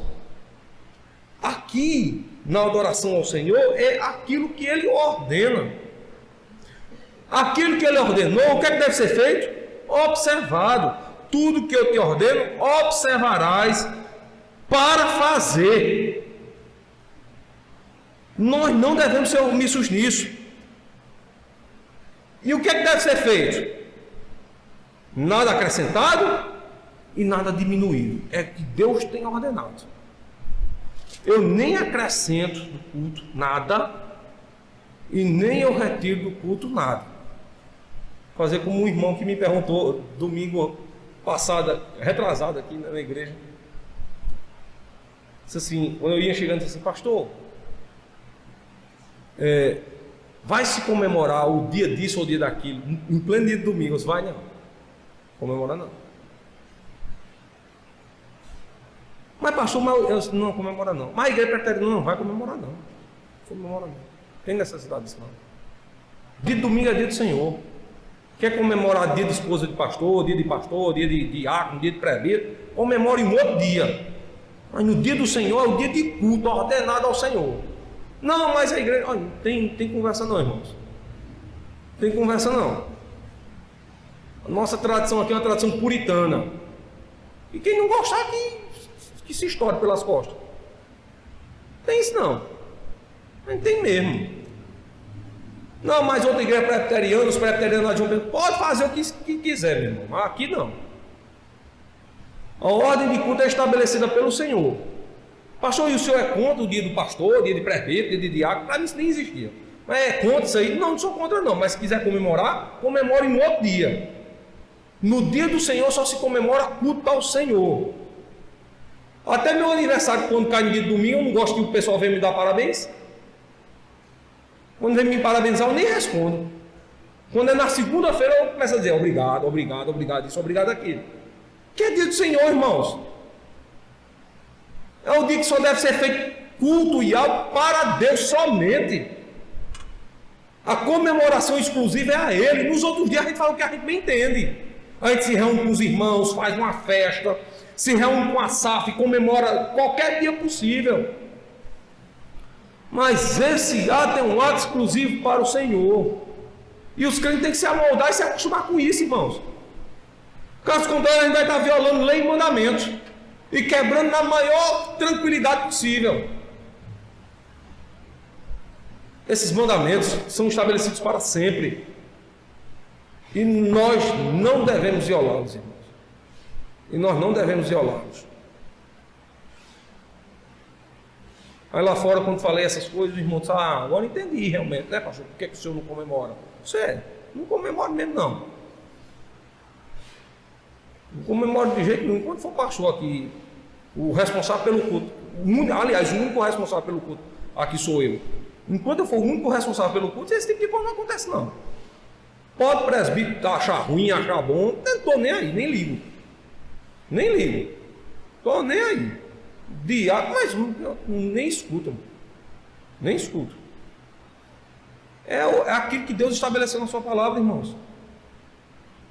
Aqui, na adoração ao Senhor, é aquilo que Ele ordena. Aquilo que Ele ordenou, o que é que deve ser feito? Observado. Tudo que eu te ordeno, observarás para fazer. Nós não devemos ser omissos nisso. E o que é que deve ser feito? Nada acrescentado e nada diminuído. É que Deus tem ordenado. Eu nem acrescento do culto nada e nem eu retiro do culto nada. Fazer como um irmão que me perguntou domingo passado, retrasado aqui na igreja. Disse assim, quando eu ia chegando, disse assim, pastor, vai se comemorar o dia disso ou o dia daquilo, em pleno dia de domingo? Eu disse, vai não, comemorar não. Mas pastor, eu não comemora não. Mas a igreja preteriana não vai comemorar não. Comemora não. Tem necessidade disso não. Dia de domingo é dia do Senhor. Quer comemorar dia de esposa de pastor, dia de diácono, dia de presbítero, comemora em outro dia. Mas no dia do Senhor é o dia de culto ordenado ao Senhor. Não, mas a igreja... Olha, tem conversa não, irmãos. Tem conversa não. A nossa tradição aqui é uma tradição puritana. E quem não gostar que se estoure pelas costas. Tem isso não. Não tem mesmo. Não, mas outra igreja presbiteriana, os presbiterianos pode fazer o que quiser, meu irmão. Mas aqui não. A ordem de culto é estabelecida pelo Senhor. Pastor, e o senhor é contra o dia do pastor, dia de presbítero, dia de diácono? Para mim isso nem existia. Mas é contra isso aí? Não sou contra não. Mas se quiser comemorar, comemore em outro dia. No dia do Senhor só se comemora culto ao Senhor. Até meu aniversário, quando cai no dia de domingo, eu não gosto que o pessoal venha me dar parabéns. Quando vem me parabenizar, eu nem respondo. Quando é na segunda-feira, eu começo a dizer obrigado, obrigado, obrigado isso, obrigado aquilo. Que é dia do Senhor, irmãos. É o dia que só deve ser feito culto e algo para Deus somente. A comemoração exclusiva é a Ele. Nos outros dias a gente fala o que a gente bem entende. A gente se reúne com os irmãos, faz uma festa, se reúne com a SAF, comemora qualquer dia possível. Mas esse ato é um ato exclusivo para o Senhor. E os crentes têm que se amoldar e se acostumar com isso, irmãos. Caso contrário, a gente vai estar violando lei e mandamentos e quebrando na maior tranquilidade possível. Esses mandamentos são estabelecidos para sempre. E nós não devemos violá-los, irmãos. E nós não devemos violá-los. Aí lá fora, quando falei essas coisas, os irmãos disseram, agora entendi realmente, né, pastor? Por que o senhor não comemora? Sério, não comemoro mesmo não. Não comemoro de jeito nenhum. Quando for pastor aqui, o responsável pelo culto, aliás, o único responsável pelo culto aqui sou eu. Enquanto eu for o único responsável pelo culto, esse tipo de coisa não acontece não. Pode o presbítero achar ruim, achar bom, não estou nem aí, nem ligo. Nem ligo. Estou nem aí. Diácono, mas nem escutam. Nem escutam. É aquilo que Deus estabeleceu na sua palavra, irmãos.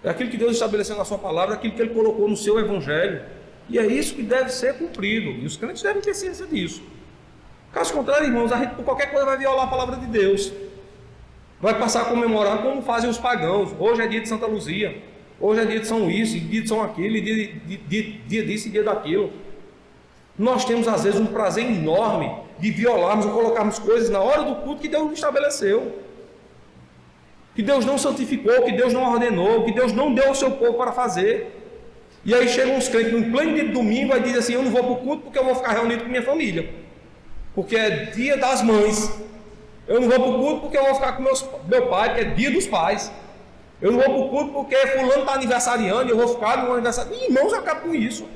É aquilo que Deus estabeleceu na sua palavra, aquilo que Ele colocou no seu evangelho. E é isso que deve ser cumprido. E os crentes devem ter ciência disso. Caso contrário, irmãos, a gente por qualquer coisa vai violar a palavra de Deus. Vai passar a comemorar como fazem os pagãos. Hoje é dia de Santa Luzia. Hoje é dia de São isso, dia de São aquilo, dia disso e dia daquilo. Nós temos às vezes um prazer enorme de violarmos ou colocarmos coisas na hora do culto que Deus não estabeleceu. Que Deus não santificou, que Deus não ordenou, que Deus não deu ao seu povo para fazer. E aí chegam uns crentes no pleno dia de domingo e dizem assim: eu não vou para o culto porque eu vou ficar reunido com minha família. Porque é dia das mães. Eu não vou para o culto porque eu vou ficar com meu pai, porque é dia dos pais. Eu não vou para o culto porque fulano está aniversariando e eu vou ficar no aniversário. Irmãos, acaba com isso.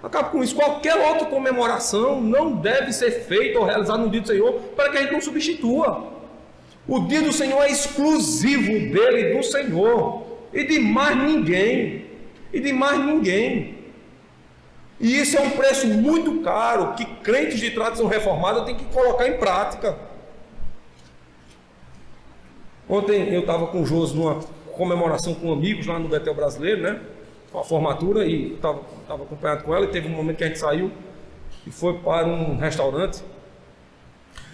Acaba com isso. Qualquer outra comemoração não deve ser feita ou realizada no dia do Senhor para que a gente não substitua. O dia do Senhor é exclusivo dele, do Senhor. E de mais ninguém. E de mais ninguém. E isso é um preço muito caro que crentes de tradição reformada têm que colocar em prática. Ontem eu estava com o Josi numa comemoração com amigos lá no Betel Brasileiro, né? A formatura, e estava acompanhado com ela, e teve um momento que a gente saiu e foi para um restaurante.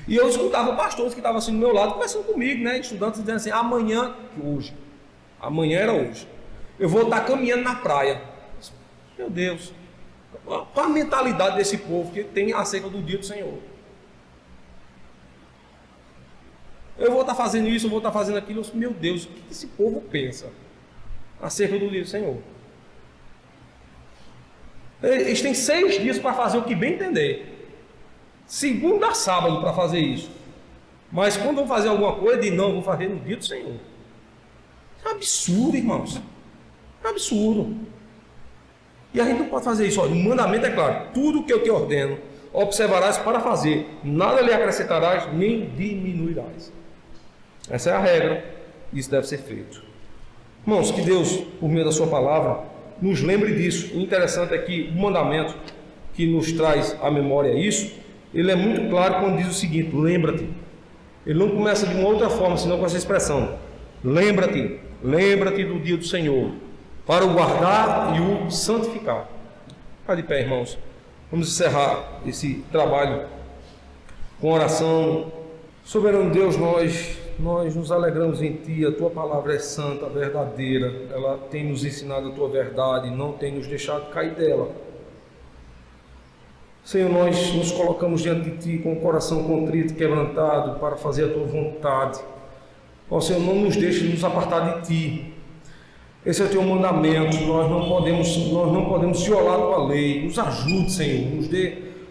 E eu escutava pastores que estavam assim do meu lado, conversando comigo, né? Estudantes dizendo assim: amanhã era hoje, eu vou estar caminhando na praia. Meu Deus, qual a mentalidade desse povo que tem acerca do dia do Senhor? Eu vou estar fazendo isso, eu vou estar fazendo aquilo. Meu Deus, o que esse povo pensa acerca do dia do Senhor? Eles têm 6 dias para fazer o que bem entender. Segunda a sábado para fazer isso. Mas quando vão fazer alguma coisa, dizem: não, vou fazer no dia do Senhor. É um absurdo, irmãos. É um absurdo. E a gente não pode fazer isso. Olha, o mandamento é claro: tudo que eu te ordeno, observarás para fazer, nada lhe acrescentarás, nem diminuirás. Essa é a regra. Isso deve ser feito. Irmãos, que Deus, por meio da sua palavra, nos lembre disso. O interessante é que o mandamento que nos traz à memória isso, ele é muito claro quando diz o seguinte: lembra-te. Ele não começa de uma outra forma, senão com essa expressão: lembra-te, lembra-te do dia do Senhor, para o guardar e o santificar. Fica de pé, irmãos. Vamos encerrar esse trabalho com oração. Soberano Deus, nós nos alegramos em Ti. A Tua palavra é santa, verdadeira. Ela tem nos ensinado a Tua verdade, não tem nos deixado cair dela. Senhor, nós nos colocamos diante de Ti com o coração contrito e quebrantado para fazer a Tua vontade. Ó Senhor, não nos deixe nos apartar de Ti. Esse é o Teu mandamento. Nós não podemos violar a Tua lei. Nos ajude, Senhor.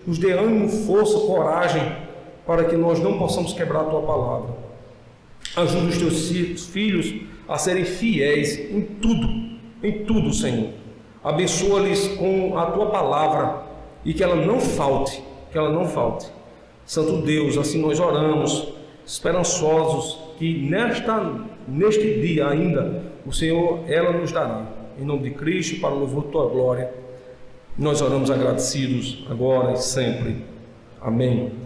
Nos dê ânimo, força, coragem, para que nós não possamos quebrar a Tua palavra. Ajude os Teus filhos a serem fiéis em tudo, Senhor. Abençoa-lhes com a Tua palavra e que ela não falte, Santo Deus, assim nós oramos, esperançosos que neste dia ainda o Senhor, ela nos dará. Em nome de Cristo, para o louvor da Tua glória, nós oramos agradecidos agora e sempre. Amém.